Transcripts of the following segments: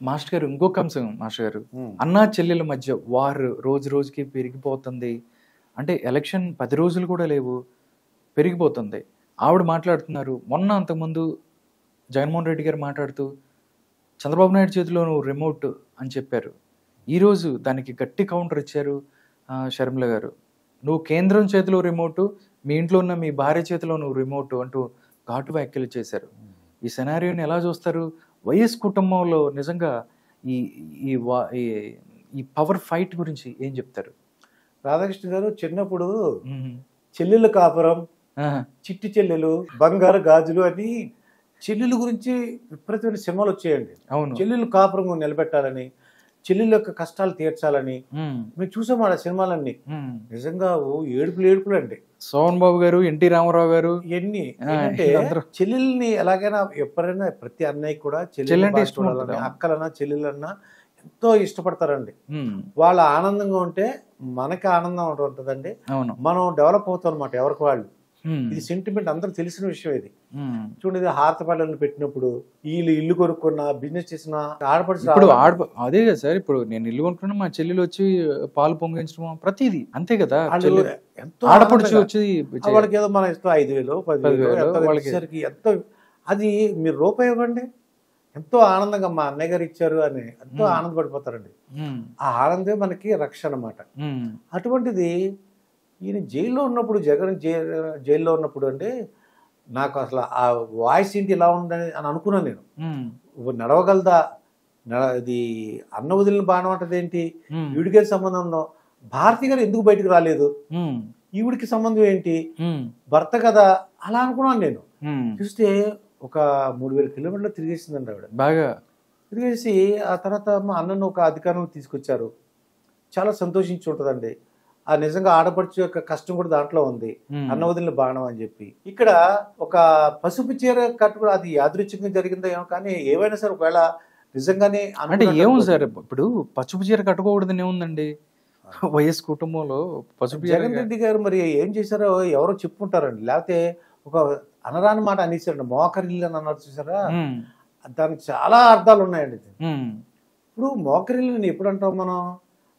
Master గారు ఇంకొక అంశం మాస్టర్ గారు, ఉమ్. అన్నా చెల్లెల మధ్య వారు రోజు రోజుకి పెరిగిపోతుంది. అంటే ఎలక్షన్ 10 రోజులు కూడా లేవు, పెరిగిపోతుంది. ఆవిడ మాట్లాడుతున్నారు. మొన్న అంతకుముందు జగన్మోహన్ రెడ్డి గారు మాట్లాడుతూ చంద్రబాబు నాయుడు చేతిలో నువ్వు రిమోట్ అని చెప్పారు. ఈరోజు దానికి గట్టి కౌంటర్ ఇచ్చారు షర్మిల గారు. నువ్వు కేంద్రం చేతిలో రిమోటు, మీ ఇంట్లో ఉన్న మీ భార్య చేతిలో నువ్వు రిమోట్ అంటూ ఘాటు వ్యాఖ్యలు చేశారు. ఈ సెనారియోని ఎలా చూస్తారు? వైఎస్ కుటుంబంలో నిజంగా ఈ ఈ వా- ఈ ఈ పవర్ ఫైట్ గురించి ఏం చెప్తారు? రాధాకృష్ణ గారు చిన్నప్పుడు మ్మ్. చెల్లెలు కాపురం, ఆహా. చిట్టి చెల్లెలు, బంగారు గాజులు అని చెల్లెలు గురించి విపరీతమైన సినిమాలు వచ్చాయండి. అవును. చెల్లెలు కాపురం నిలబెట్టాలని, చెల్లెల యొక్క కష్టాలు తీర్చాలని మ్మ్. మేము చూసాం ఆ సినిమాలన్నీ. మ్మ్. నిజంగా ఏడుపులు అండి. సోమన్ బాబు గారు, ఎన్టీ రామారావు గారు ఇవన్నీ ఆ, ఏంటంటే వీళ్ళందరూ. చెల్లెల్ని ఎలాగైనా ఎప్పుడైనా ప్రతి అన్నయ్య కూడా చెల్లి చెల్లెల్ని అంటే బాగా ఇష్టం చూడాలని, ఉంటుందా? అక్కలన్నా చెల్లెలన్నా ఎంతో ఇష్టపడతారండి. మ్మ్. వాళ్ళ ఆనందంగా ఉంటే మనకి ఆనందం ఉంటుందండి. అవును. మనం డెవలప్ అవుతాం అనమాట ఎవరికి వాళ్ళు. మ్మ్. ఇది సెంటిమెంట్ అందరికి తెలిసిన విషయం ఇది. మ్మ్. చూడండి, ఇది హారతపల్లెలను పెట్టినప్పుడు వీళ్ళు ఇల్లు కొనుక్కున్న బిజినెస్ చేసిన ఆడపడిచి ఇప్పుడు అదే కదా సార్, ఇప్పుడు నేను ఇల్లు కొనుక్కున్నా, మా చెల్లెలు వచ్చి పాలు పొంగించడం ప్రతిదీ అంతే కదా. వాళ్ళు ఎంతో ఆడపడుచు ఆనందంగా, వచ్చి వాళ్ళకి ఏదో మన ఇష్టం 5,000 10,000 10,000 ఎంతో వాళ్ళకి. ఇచ్చేసరికి ఎంతో, అది మీరు రూపాయి ఇవ్వండి ఎంతో ఆనందంగా మా అన్నయ్య గారు ఇచ్చారు అని ఎంతో మ్మ్. ఆనందపడిపోతారండి. మ్మ్. ఆ ఆనందమే మనకి రక్ష అన్నమాట. మ్మ్. అటువంటిది ఈయన జైల్లో ఉన్నప్పుడు, జగన్ జైల్లో ఉన్నప్పుడు అంటే నాకు అసలు ఆ వాయిస్ ఏంటి ఇలా ఉందని అని అనుకున్నాను నేను. మ్మ్. నడవగలదా, ఇది అన్న వదిలిన బాణం అంటది ఏంటి, మ్మ్. ఈవిడికి సంబంధం ఉందో, భారతి గారు ఎందుకు బయటకు రాలేదు, మ్మ్. ఈవిడికి సంబంధం ఏంటి, మ్మ్. భర్త కదా, అలా అనుకున్నాను నేను. మ్మ్. చూస్తే ఒక 3,000 కిలోమీటర్లు తిరిగేసిందండి ఆవిడ. బాగా. తిరిగేసి ఆ తర్వాత మా అన్నను ఒక అధికారంలో తీసుకొచ్చారు. చాలా సంతోషించి ఉంటుందండి. ఆ నిజంగా ఆడపడుచు యొక్క కష్టం కూడా దాంట్లో ఉంది. మ్మ్. అన్న వదిలిన బాణం అని చెప్పి ఇక్కడ ఒక పసుపు చీర కట్టుకుని, అది యాదృచ్ఛికంగా జరిగిందో ఏమో కానీ, ఏవైనా సరే ఒకవేళ నిజంగానే అంటే అనుకున్నట్టు ఏముంది అనుకోండి. సార్, ఇప్పుడు పసుపు చీర కట్టుకోకూడదని ఏముందండి? వైఎస్ కుటుంబంలో పసుపు చీర జగన్ రెడ్డి గారు మరి ఏం చేశారో ఎవరో చెప్పుకుంటారండి. లేకపోతే ఒక అనరాని మాట అనేసారండి, మోకరిల్లు అని అన్నారు చూసారా, మ్మ్. దానికి చాలా అర్థాలు ఉన్నాయండి ఇది. మ్మ్. ఇప్పుడు మోకరిల్లు ఎప్పుడు అంటాం మనం,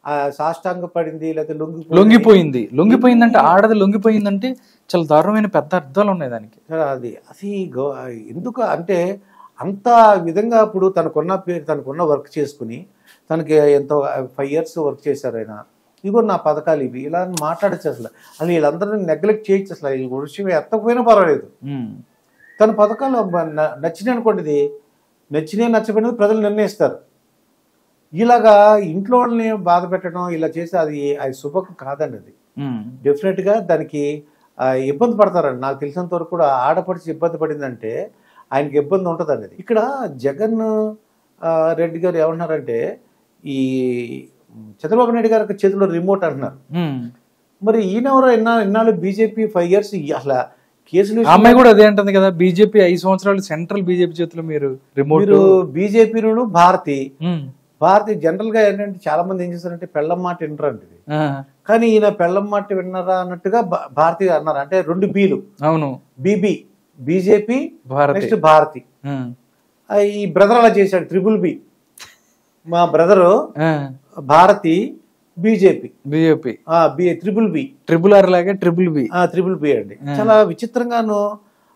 ఆ సాష్టాంగ పడింది లేకపోతే లొంగిపోయిందంటే, ఆడది లొంగిపోయిందంటే చాలా దారుణమైన పెద్ద అర్థాలు ఉన్నాయి దానికి. అది అది ఎందుకు అంటే అంత విధంగా ఇప్పుడు తనకున్న వర్క్ చేసుకుని, తనకి ఎంతో 5 years వర్క్ చేశారు ఆయన. ఇదిగో నా పథకాలు ఇవి ఇలా అని మాట్లాడచ్చు. అసలు వీళ్ళందరినీ నెగ్లెక్ట్ చేయొచ్చు. అసలు ఈ విషయం ఎత్తకపోయినా పర్వాలేదు. మ్మ్. తన పథకాలు నచ్చినాయి అనుకోండి, ఇది నచ్చినాయి నచ్చబడినది ప్రజలు నిర్ణయిస్తారు. ఇలాగా ఇంట్లో వాళ్ళని బాధ పెట్టడం ఇలా చేస్తే అది శుభం కాదండి. అది మ్మ్. డెఫినెట్గా దానికి ఇబ్బంది పడతారండి. నాకు తెలిసినంత వరకు కూడా ఆడపడిచి ఇబ్బంది పడిందంటే ఆయనకి ఇబ్బంది ఉంటుందండి. అది ఇక్కడ జగన్ రెడ్డి గారు ఏమన్నారంటే, ఈ చంద్రబాబు నాయుడు గారి చేతిలో రిమోట్ అంటున్నారు. మ్మ్. మరి ఈయనెవరో ఇన్నాళ్ళు బీజేపీ 5 years అసలు కేసులు అమ్మాయి కూడా అదే అంటుంది కదా, బీజేపీ 5 సంవత్సరాలు సెంట్రల్ బీజేపీ చేతిలో మీరు రిమోట్. మీరు బీజేపీను భారతి మ్మ్. జనరల్ గా ఏంటంటే చాలా మంది ఏం చేస్తారంటే పెళ్ళం మాట వినరండి. ఆ, కానీ ఈయన పెళ్ళం మాట విన్నారా అన్నట్టుగా భారతి అన్నారు. అంటే 2 Bలు, అవును. బీజేపీ భారతి. నెక్స్ట్ భారతి. మ్మ్. ఈ బ్రదర్ అలా చేశాడు, BBB. మా brother Bharati BJP, BBB, RRR లాగా BBB. BBB అండి. చాలా విచిత్రంగాను,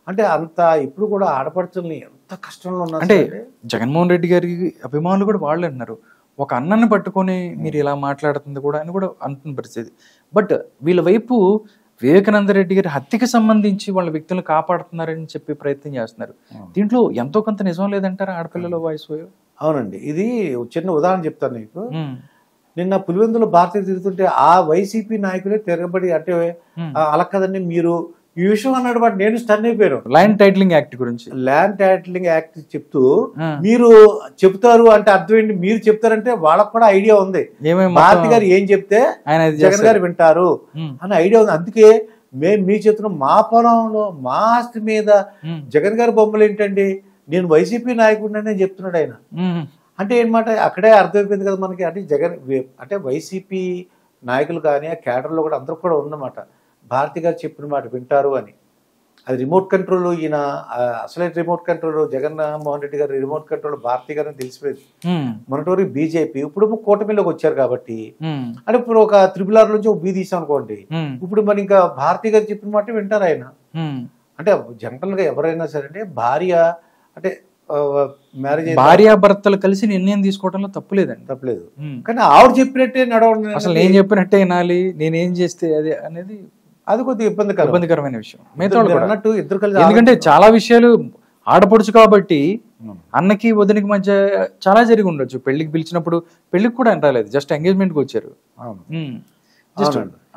అంటే అంత ఇప్పుడు కూడా ఆడపడుచుల్ని ఎంత కష్టంలో అంటే ఉన్నారు. జగన్మోహన్ రెడ్డి గారి అభిమానులు కూడా వాళ్ళు అంటున్నారు, ఒక అన్నని పట్టుకొని మీరు ఇలా మాట్లాడుతుంది కూడా అని కూడా అంటున్న పరిస్థితి. బట్ వీళ్ళ వైపు వివేకానంద రెడ్డి గారి హత్యకి సంబంధించి వాళ్ళ వ్యక్తులను కాపాడుతున్నారని చెప్పి ప్రయత్నం చేస్తున్నారు. దీంట్లో ఎంతో కొంత నిజం లేదంటారా ఆడపిల్లల వాయిస్? అవునండి, ఇది చిన్న ఉదాహరణ చెప్తాను నీకు. నిన్న పులివెందులో భారతీయ తిరుగుతుంటే ఆ వైసీపీ నాయకులే తిరగబడి, అంటే అలా కదండి మీరు ఈ విషయం అన్నాడు. బట్ నేను స్టన్ అయిపోయాను. ల్యాండ్ టైటిలింగ్ యాక్ట్ గురించి, ల్యాండ్ టైటిలింగ్ యాక్ట్ చెప్తూ మీరు చెప్తారు అంటే అర్థం ఏంటి, మీరు చెప్తారంటే వాళ్ళకు కూడా ఐడియా ఉంది. భారతి గారు ఏం చెప్తే జగన్ గారు వింటారు అని ఐడియా ఉంది. అందుకే మేము మీ చెప్తున్నాం, మా పొలంలో మా ఆస్తి మీద జగన్ గారి బొమ్మలు ఏంటండి, నేను వైసీపీ నాయకుడిని చెప్తున్నాడు ఆయన. అంటే ఏంటన్నమాట, అక్కడే అర్థమైపోయింది కదా మనకి. అంటే జగన్ అంటే వైసీపీ నాయకులు కానీ ఆ క్యాడర్లో కూడా అందరూ కూడా ఉందన్నమాట, భారతి గారు చెప్పిన మాట వింటారు అని. అది రిమోట్ కంట్రోల్ ఈయన అసలే రిమోట్ కంట్రోల్ జగన్మోహన్ రెడ్డి గారు రిమోట్ కంట్రోల్ భారతి గారిని తెలిసిపోయింది. మొన్నటి బీజేపీ ఇప్పుడు కూటమిలోకి వచ్చారు కాబట్టి అంటే ఇప్పుడు ఒక RRR నుంచి ఒక బీ తీసాం అనుకోండి, ఇప్పుడు మరి ఇంకా భారతి గారు చెప్పిన మాట వింటారు ఆయన. అంటే జనరల్ గా ఎవరైనా సరే అంటే భార్య అంటే మ్యారేజ్ భార్యాభర్తలు కలిసి నిర్ణయం తీసుకోవడంలో తప్పులేదు, కానీ ఆవిడ చెప్పినట్టే నడవండి, అసలు నేను చెప్పినట్టే వినాలి, నేనేం చేస్తే అది అనేది అది కొద్దిగా ఇబ్బందికరమైన విషయం. అన్నట్టు ఇద్దరు కలిసి, ఎందుకంటే చాలా విషయాలు ఆడపడుచు కాబట్టి అన్నకి వదినకి మధ్య చాలా జరిగి ఉండొచ్చు. పెళ్లికి పిలిచినప్పుడు పెళ్లికి కూడా రాలేదు, జస్ట్ ఎంగేజ్మెంట్ కి వచ్చారు.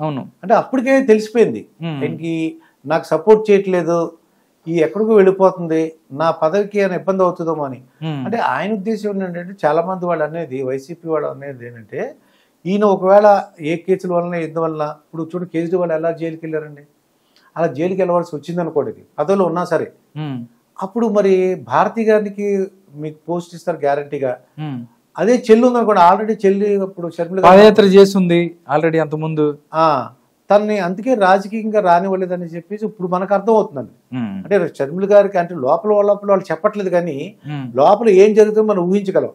అవును, అంటే అప్పటికే తెలిసిపోయింది ఆయనకి నాకు సపోర్ట్ చేయట్లేదు, ఈ ఎక్కడికో వెళ్ళిపోతుంది, నా పదవికి ఏమైనా ఇబ్బంది అవుతుందో అని. అంటే ఆయన ఉద్దేశం ఏంటంటే చాలా మంది వాళ్ళు అనేది వైసీపీ వాళ్ళు అనేది ఏంటంటే ఈయన ఒకవేళ ఏ కేసుల వలన ఎందువలన ఇప్పుడు చూడు కేజ్రీవాల్ ఎలా జైలుకి వెళ్ళారండి, అలా జైలుకి వెళ్ళవలసి వచ్చింది అనుకోండి పదవిలో ఉన్నా సరే, అప్పుడు మరి భారతి గారికి మీకు పోస్ట్ ఇస్తారు గ్యారంటీగా. అదే చెల్లి ఉంది అనుకోండి, ఆల్రెడీ చెల్లి ఇప్పుడు షర్మిల పాదయాత్ర చేస్తుంది ఆల్రెడీ అంత ముందు, తనని అందుకే రాజకీయంగా రానివ్వలేదని చెప్పేసి ఇప్పుడు మనకు అర్థం అవుతుందండి. అంటే షర్మిల గారికి అంటే లోపల వాళ్ళు చెప్పట్లేదు, కానీ లోపల ఏం జరుగుతుందో మనం ఊహించగలం.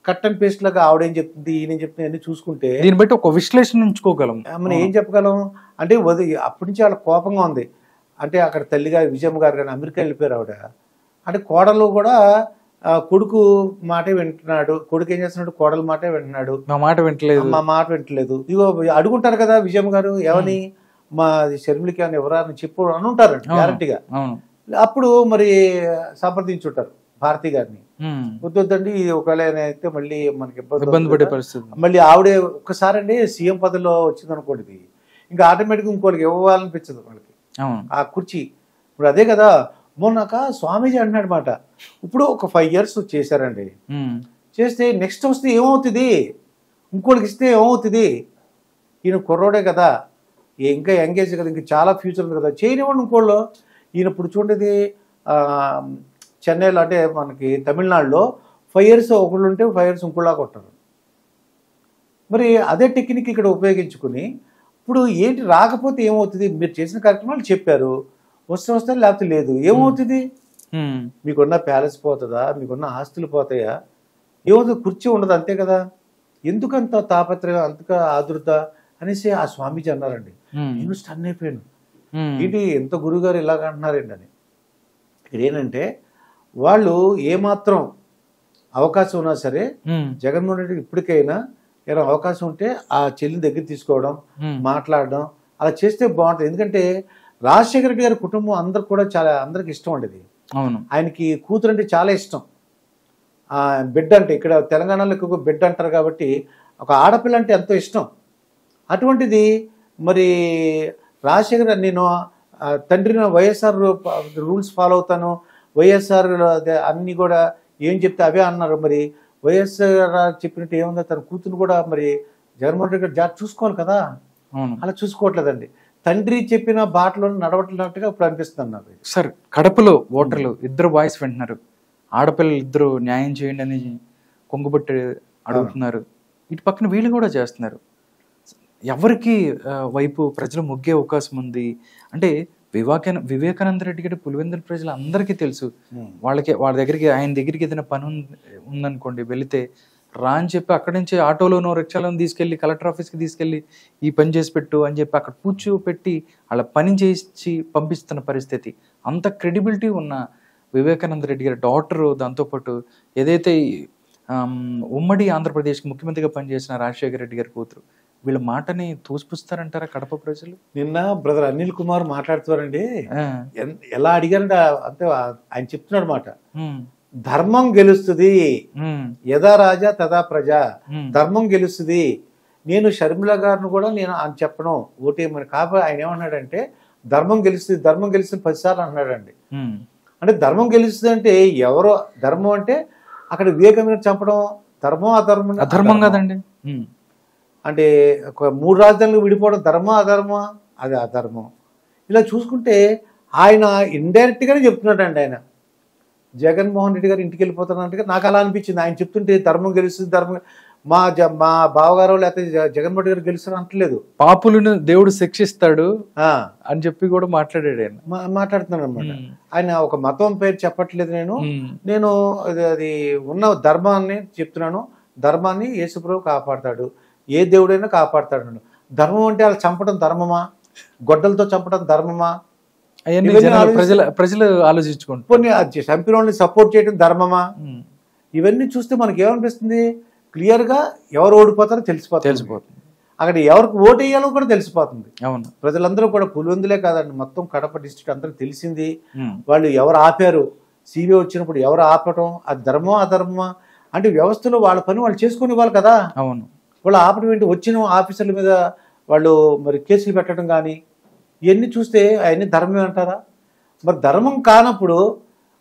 కట్ అండ్ పేస్ట్ లాగా ఆవిడేం చెప్తుంది ఈయన చెప్తుంది అన్ని చూసుకుంటే దీన్ని బట్టి ఒక విశ్లేషణ ఉంచుకోగలం. మనం ఏం చెప్పగలం అంటే అప్పటి నుంచి వాళ్ళ కోపంగా ఉంది. అంటే అక్కడ తల్లిగా విజయమ్మ గారు కానీ అమెరికా వెళ్ళిపోయారు ఆవిడ. అంటే కోడలు కూడా కొడుకు మాటే వింటున్నాడు, కొడుకు ఏం చేస్తున్నాడు కోడల మాటే వింటున్నాడు, మా మాట వింటలేదు. ఇగో అడుగుంటారు కదా విజయమ్మ గారు ఏమని, మా షర్మిలకి అని ఎవరని చెప్పు అని ఉంటారు గ్యారంటీగా. అప్పుడు మరి సంప్రదించుంటారు భారతి గారిని, వద్దండి ఒకవేళ అయితే మళ్ళీ మనకి ఇబ్బంది పడే పరిస్థితి. మళ్ళీ ఆవిడే ఒక్కసారి అండి సీఎం పదవిలో వచ్చింది అనుకోండి, ఇంకా ఆటోమేటిక్గా ఇంకోళ్ళకి ఇవ్వాలనిపించదు వాళ్ళకి ఆ కుర్చీ. ఇప్పుడు అదే కదా మొన్నక స్వామీజీ అంటున్నాడు మాట, ఇప్పుడు ఒక 5 years చేశారండి, చేస్తే నెక్స్ట్ వస్తే ఏమవుతుంది, ఇంకోటికి ఇస్తే ఏమవుతుంది, ఈయన కుర్రోడే కదా, ఇంకా యంగేజ్ కదా, ఇంకా చాలా ఫ్యూచర్ ఉంది కదా, చేయనివ్వండి ఇంకోళ్ళు. ఈయన ఇప్పుడు చూడండి చెన్నైలో అంటే మనకి తమిళనాడులో 5 years ఒకళ్ళు ఉంటే 5 years ఇంకోలాగా ఉంటారు. మరి అదే టెక్నిక్ ఇక్కడ ఉపయోగించుకుని ఇప్పుడు ఏంటి రాకపోతే ఏమవుతుంది, మీరు చేసిన కార్యక్రమాలు చెప్పారు, వస్తే లేకపోతే లేదు, ఏమవుతుంది, మీకున్న ప్యాలెస్ పోతుందా, మీకున్న ఆస్తులు పోతాయా, ఏమవుతుంది, కుర్చీ ఉండదు, అంతే కదా. ఎందుకంత తాపత్రయం అంతక ఆదురత అనేసి ఆ స్వామీజీ అన్నారండి. నేను స్టన్ అయిపోయాను, ఏంటి ఎంత గురుగారు ఇలాగ అంటున్నారండి అని. ఇక్కడ ఏంటంటే వాళ్ళు ఏమాత్రం అవకాశం ఉన్నా సరే జగన్మోహన్ రెడ్డికి ఇప్పటికైనా ఏమైనా అవకాశం ఉంటే ఆ చెల్లిని దగ్గర తీసుకోవడం, మాట్లాడడం అలా చేస్తే బాగుంటుంది. ఎందుకంటే రాజశేఖర రెడ్డి గారి కుటుంబం అందరు కూడా చాలా అందరికి ఇష్టం ఉండేది. ఆయనకి కూతురు అంటే చాలా ఇష్టం, బిడ్డ అంటే ఇక్కడ తెలంగాణలో ఎక్కువ బిడ్డ అంటారు కాబట్టి ఒక ఆడపిల్ల అంటే ఎంతో ఇష్టం. అటువంటిది మరి రాజశేఖర్ నేను తండ్రిని వైఎస్ఆర్ రూల్స్ ఫాలో అవుతాను, వైఎస్ఆర్ అన్ని కూడా ఏం చెప్తే అవే అన్నారు. మరి వైఎస్ఆర్ చెప్పినట్టు ఏముందో తన కూతురు కూడా మరి జగన్మోహన్ రెడ్డి గారు చూసుకోవాలి కదా, అలా చూసుకోవట్లేదండి. తండ్రి చెప్పిన బాటలో నడవట్లేనట్టుగా ఇప్పుడు అనిపిస్తుంది నాకు. సార్ కడపలో ఓటర్లు ఇద్దరు వాయిస్ వింటున్నారు, ఆడపిల్లలు ఇద్దరు న్యాయం చేయండి అని కొంగుబట్టి అడుగుతున్నారు, ఇటు పక్కన వీళ్ళు కూడా చేస్తున్నారు. ఎవరికి వైపు ప్రజలు మొగ్గే అవకాశం ఉంది అంటే వివేకానంద రెడ్డి గారి పులివెందుల ప్రజలు అందరికీ తెలుసు, వాళ్ళ దగ్గరికి ఆయన దగ్గరికి ఏదైనా పని ఉందనుకోండి వెళితే రా అని చెప్పి అక్కడి నుంచి ఆటోలోనో రిక్షాలోనో తీసుకెళ్ళి కలెక్టర్ ఆఫీస్కి తీసుకెళ్ళి ఈ పని చేసి పెట్టు అని చెప్పి అక్కడ కూర్చోపెట్టి వాళ్ళ పని చేసి పంపిస్తున్న పరిస్థితి. అంత క్రెడిబిలిటీ ఉన్న వివేకానంద రెడ్డి గారి డాక్టరు, దాంతోపాటు ఏదైతే ఉమ్మడి ఆంధ్రప్రదేశ్కి ముఖ్యమంత్రిగా పనిచేసిన రాజశేఖర రెడ్డి గారి కూతురు, వీళ్ళ మాటని తోసిపుస్తారంటారా కడప ప్రజలు? నిన్న బ్రదర్ అనిల్ కుమార్ మాట్లాడుతున్నారండి, ఎలా అడిగారంటే అంతే ఆయన చెప్తున్నాడు మాట, ధర్మం గెలుస్తుంది, యథా రాజా తదా ప్రజ, ధర్మం గెలుస్తుంది. నేను షర్మిల గారిని కూడా నేను అని చెప్పను ఓటేమని, కాబట్టి ఆయన ఏమన్నాడంటే ధర్మం గెలుస్తుంది 10 సార్లు అన్నాడండి. అంటే ధర్మం గెలుస్తుంది అంటే ఎవరో ధర్మం అంటే అక్కడ వివేకమైన చంపడం ధర్మం, అధర్మం కాదండి. అంటే 3 రాజధానులు విడిపోవడం ధర్మం అధర్మం, అది అధర్మం. ఇలా చూసుకుంటే ఆయన ఇండైరెక్ట్ గానే చెప్తున్నాడండి. ఆయన జగన్మోహన్ రెడ్డి గారు ఇంటికి వెళ్ళిపోతున్నట్టుగా నాకు అలా అనిపించింది ఆయన చెప్తుంటే, ధర్మం గెలుస్తుంది ధర్మం. మా బావగారు లేకపోతే జగన్మోహన్ గారు గెలుస్తారు అంటలేదు. పాపులను దేవుడు శిక్షిస్తాడు అని చెప్పి కూడా మాట్లాడాడు ఆయన. మాట్లాడుతున్నాను అనమాట. ఆయన ఒక మతం పేరు చెప్పట్లేదు. నేను అది ఉన్న ధర్మాన్ని చెప్తున్నాను. ధర్మాన్ని యేసుప్రభు కాపాడతాడు, ఏ దేవుడైనా కాపాడతాడు. ధర్మం అంటే వాళ్ళు చంపడం ధర్మమా, గొడ్డలతో చంపడం ధర్మమా? ప్రజలు ఆలోచించుకుంటారు. కొన్ని చంపిన వాళ్ళని సపోర్ట్ చేయడం ధర్మమా? ఇవన్నీ చూస్తే మనకి ఏమనిపిస్తుంది, క్లియర్ గా ఎవరు ఓడిపోతారో తెలిసిపోతుంది. అక్కడ ఎవరికి ఓటు వేయాలో కూడా తెలిసిపోతుంది. అవును, ప్రజలందరూ కూడా పులివెందులే కాదండి, మొత్తం కడప డిస్ట్రిక్ట్ అందరికి తెలిసింది. వాళ్ళు ఎవరు ఆపారు, సిబిఐ వచ్చినప్పుడు ఎవరు ఆపటం, అది ధర్మమా అధర్మమా అంటే వ్యవస్థలో వాళ్ళ పని వాళ్ళు చేసుకునే వాళ్ళు కదా. అవును, వాళ్ళు ఆపటం ఏంటి, వచ్చిన ఆఫీసర్ల మీద వాళ్ళు మరి కేసులు పెట్టడం కానీ ఇవన్నీ చూస్తే అవన్నీ ధర్మమే అంటారా? మరి ధర్మం కానప్పుడు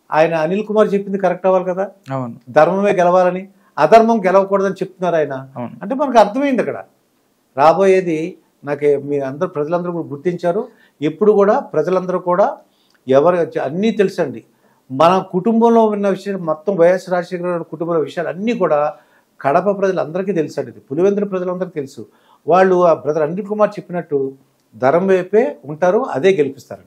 ఆయన అనిల్ కుమార్ చెప్పింది కరెక్ట్ అవ్వాలి కదా. అవును, ధర్మమే గెలవాలని, అధర్మం గెలవకూడదని చెప్తున్నారు ఆయన. అంటే మనకు అర్థమైంది అక్కడ రాబోయేది. మీ అందరూ ప్రజలందరూ కూడా గుర్తించారు. ఎప్పుడు కూడా ప్రజలందరూ కూడా ఎవరు అన్నీ తెలుసండి. మన కుటుంబంలో ఉన్న విషయం మొత్తం వైఎస్ రాజశేఖర గారి కుటుంబంలో విషయాలు అన్నీ కూడా కడప ప్రజలందరికీ తెలుసు అండి. పులివెందుల ప్రజలందరికీ తెలుసు. వాళ్ళు ఆ బ్రదర్ అనిల్ కుమార్ చెప్పినట్టు ధర్మం వైపే ఉంటారు, అదే గెలిపిస్తారు.